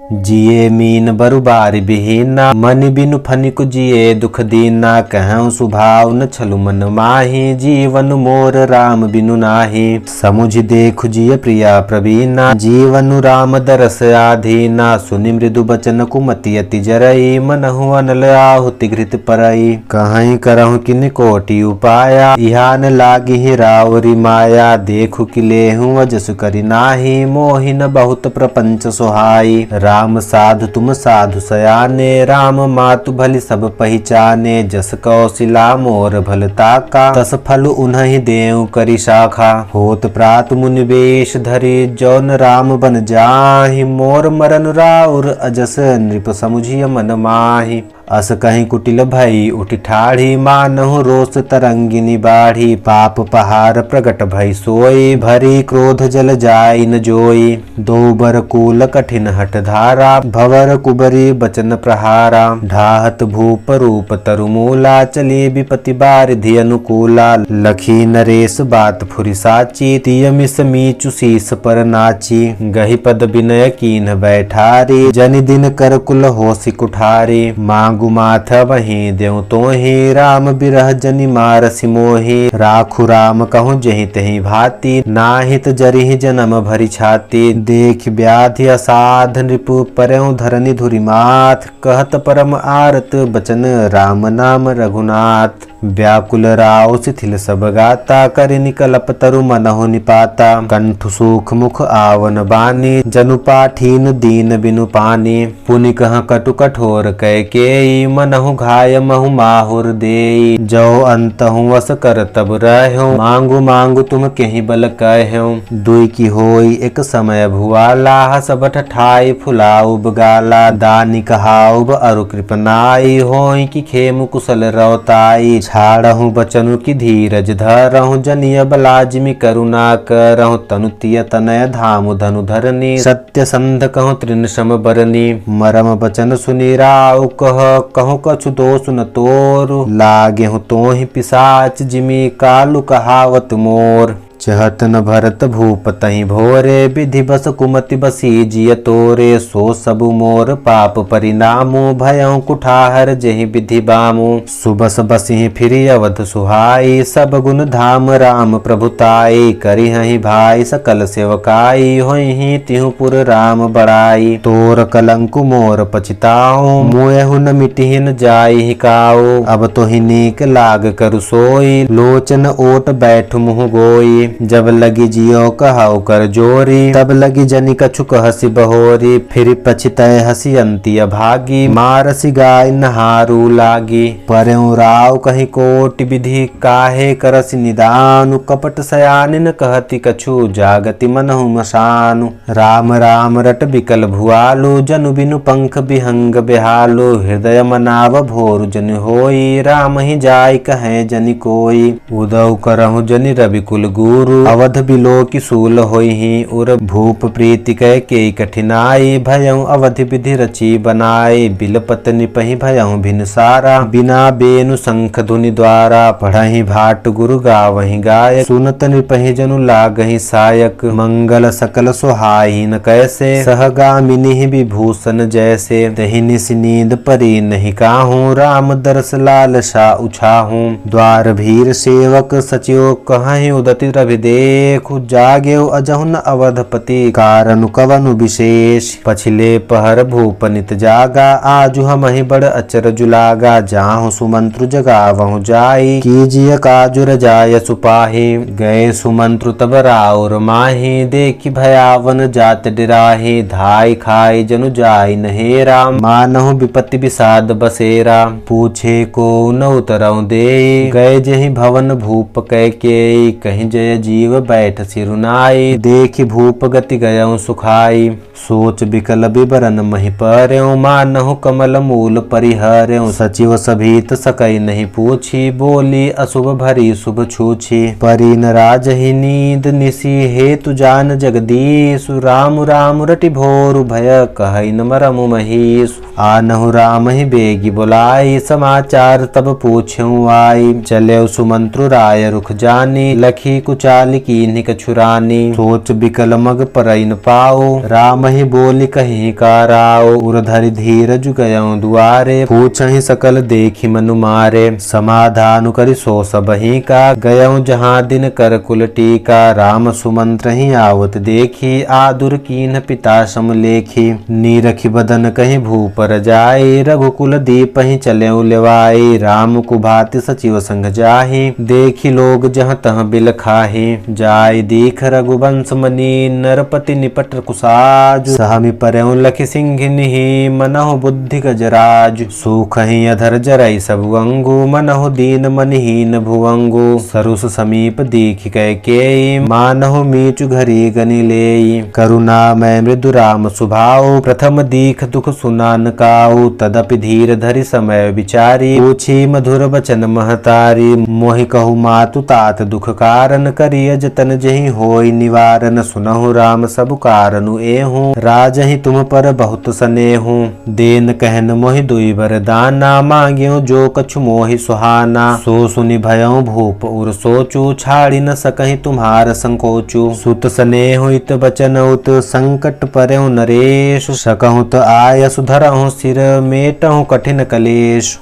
जिये मीन बरु बारी बिहीना, मन बिनु फनिक जिये दुख दीना। कहूँ सुभाव न छलु मन माही, जीवन मोर राम बिनु नाही। समुझ देखु जिय प्रिया प्रवीणा, जीवन राम दरस आधीना। सुनि मृदु बचन कुमति अति जरई, मनहु अनल आहुति घृत परई। कहीं करहु किन कोटि उपाया, इहा न लागी रावरी माया। देखु कि लेहु अजस करि नाही, मोहि न बहुत प्रपंच सोहाई। राम साधु तुम साधु सयाने, राम मातु भली सब पहिचाने। जस कौशिला मोर भलता का, तस फल उन्हि देव करि शाखा। होत प्रात मुनि वेश धरि, जौन राम बन जाहि। मोर मरन राउर अजस, नृप समुझिय मन माहि। अस कहीं कुटिल भई उठि ठाढ़ी, मानहु रोष तरंगिनी बाढ़ी। पाप पहार प्रगट भई सोई, भरी क्रोध जल जाई न जोई। दो बर कूल कठिन हठ धारा, भवर कुबरी बचन प्रहारा। ढाहत भूप रूप तरुमूला, चली विपति बारिधि अनुकूला। लखी नरेश बात फुरि साची, तिय मिस मीचु शीस पर नाची। गहि पद बिनय कीन्ह बैठारी, जनि दिन कर कुल होसि कुठारी। मांगु माथ वहीं देउ तोहि, राम बिरह जनि मारसि मोहि। राखु राम कहूँ जहि तहि भांति, नाहित जरिहि जन्म भरि छाती। देख व्याधि असाध नृपु, परयउ धरनि धुरि माथ। कहत परम आरत बचन, राम नाम रघुनाथ। व्याकुल राव शिथिल सब गाता, करि निकलप तरु मनहु निपाता। कंठ सूख मुख आवन बानी, जनु पाठीन दीन बिनु पानी। पुनि कह कटु कठोर कैकेयी, मनहु घाय महु माहुर देई। जो अंत हूँ वस कर तब रहूं, मांगु मांगु तुम केहि बल कहूं। दुई की होई एक समय भुआला, हसबठ ठाई फुलाउ बगाला। दानी कहाउ अरु कृपनाई, होई की खेम कुशल रवताई। छाड़हूँ बचनु की धीरज धरहूँ, जनिय बलाजिमि करुणा करहूँ। तनु तिय तनय धामु धनु धरनी, सत्य संध कहूँ तृण सम बरनी। मरम बचन सुनि राउ कहूँ कछु दोष न तोरु। लागेहु तोहि पिशाच जिमि, कालु कहावत मोर। चहत न भरत भूप तहि भोरे, विधि बस कुमति बसी जिय तोरे। सो सबु मोर पाप परिणामु, भयउ कुठाहर जेहि विधि बामु। सुबस बसिहि फिरि अवध सुहाई, सब गुण धाम राम प्रभुताई। करिहहि भाई सकल सेवकाई, होइहि तिहु पुर राम बड़ाई। तोर कलंकु मोर पछिताऊं, मोयहु न मिटिहि न जाइहि काऊ। अब तोहि नीक लाग करु सोई, लोचन ओट बैठ मुँह गोई। जब लगी जियो कहाउ कर जोरी, तब लगी जनि कछु कहसि बहोरी। फिर पछितय हसी अंति अभागी, मारसि गाय नहारू लागी। परयउ राव कहि कोटि विधि, काहे करसि निदानु। कपट सयानिन कहति कछु, जागति मनहु मसानु। राम राम रट बिकल भुआलु, जनु बिनु पंख बिहंग बेहालु। हृदय मनाव भोरु जन होई, राम ही जाय कहे जनि कोई। उदउ करहु जनि रवि कुल गुरु, अवध बिलो की सूल होइहि। उर भूप प्रीति कह के कठिनाई, भयउ अवधि विधि रची बनाई। बिलपत निपहि भयउ भिन सारा, बिना बेनु शंख धुनि द्वारा। पढ़हि भाट गुरु गावहि गायक, सुनत निपहि जनु लागहि सायक। मंगल सकल सुहाई न कैसे, सहगामिनि विभूषण जैसे। तहि निसि नींद परी नहीं काहू, राम दरस लालसा उछाहू। द्वार भीर सेवक सचिव कहहि, उदति रवि देखु। जागेउ अजहु न अवधपति, कारनु कवनु विशेष। पछिले पहर भूप नित जागा, आजु हमहि बड़ अचरजु लागा। जाहु सुमंत्रु जगावहु जाई, कीजिय काजु रजाय सुपाहि। गए सुमंत्रु तब राउर माहि, देखि भयावन जात डिराहि। धाई खाई जनु जाई नहेरा, मानहु विपत्ति विषाद बसेरा। पूछे को न उतरउ देई, गए जहि भवन भूप कैकेयी। कहीं जय जीव बैठ सिरुनाई, देखि भूप गति गयउ सुखाई। सोच बिकल बिबरन महि परयउ, मानहु कमल मूल परिहरयउ। सचिव सभीत सकई नहीं पूछी, बोली अशुभ भरी शुभ छूछी। परी न राजहि नींद निसी, हेतु जान जगदीशु। राम राम रटि भोरु भय, कहई न मरमु महीसु। आनहु राम ही बेगी बुलाई, समाचार तब पूछऊ आई। चले सुमंत्रु राय रुख जानी, लखी कुचा चाल कीन्हि कछुरानी। सोच बिकल मग परई न पाओ, राम ही बोली कहीं काराओ। उरधरि धीरज गयउ दुआरे, पूछहि सकल देखि मनु मारे। समाधान करि सो सबहि का, गयउ जहाँ दिन कर कुल टीका। राम सुमंत्र ही आवत देखी, आदुर कीन्ह पिता सम लेखी। नीरखि बदन कहीं भूपर जाई, रघुकुल दीप ही चलेउ लेवाई। राम कुभाति सचिव संग जाहि, देखि लोग जहाँ तहाँ बिल खाहि। जाय दीख रघुवंश मनी, नरपति निपट कुसाज। सहमि परयउ लखि सिंघिनिहि, मनहु बुद्धि गजराज। सूखहि अधर जरई सबु अंगु, मनहु दीन मनहीन भुवंगु। सरुस समीप दीखि कैकेयी, मानहु मीचु घरी गनि लेई। करुणामय मृदु राम सुभाऊ, प्रथम दीख दुख सुना न काऊ। तदपि धीर धरि समय विचारी, पूछी मधुर बचन महतारी। मोहि कहु मातु तात दुख कारण, करिय जतन जहि होय निवारण। सुनहु राम सब कारनु एहु, राजहि तुम पर बहुत स्नेहु। देन कहन मोहि दुई वरदाना, मांग्यो जो कछु मोहि सुहाना। सो सुनि भयउ भूप उर सोचु, छाड़ि न सकहि तुम्हार संकोचु। सुत स्नेहु इत बचन उत, संकट परयउ नरेश। सकहु त आयसु धरहु सिर, मेटहु कठिन कलेश।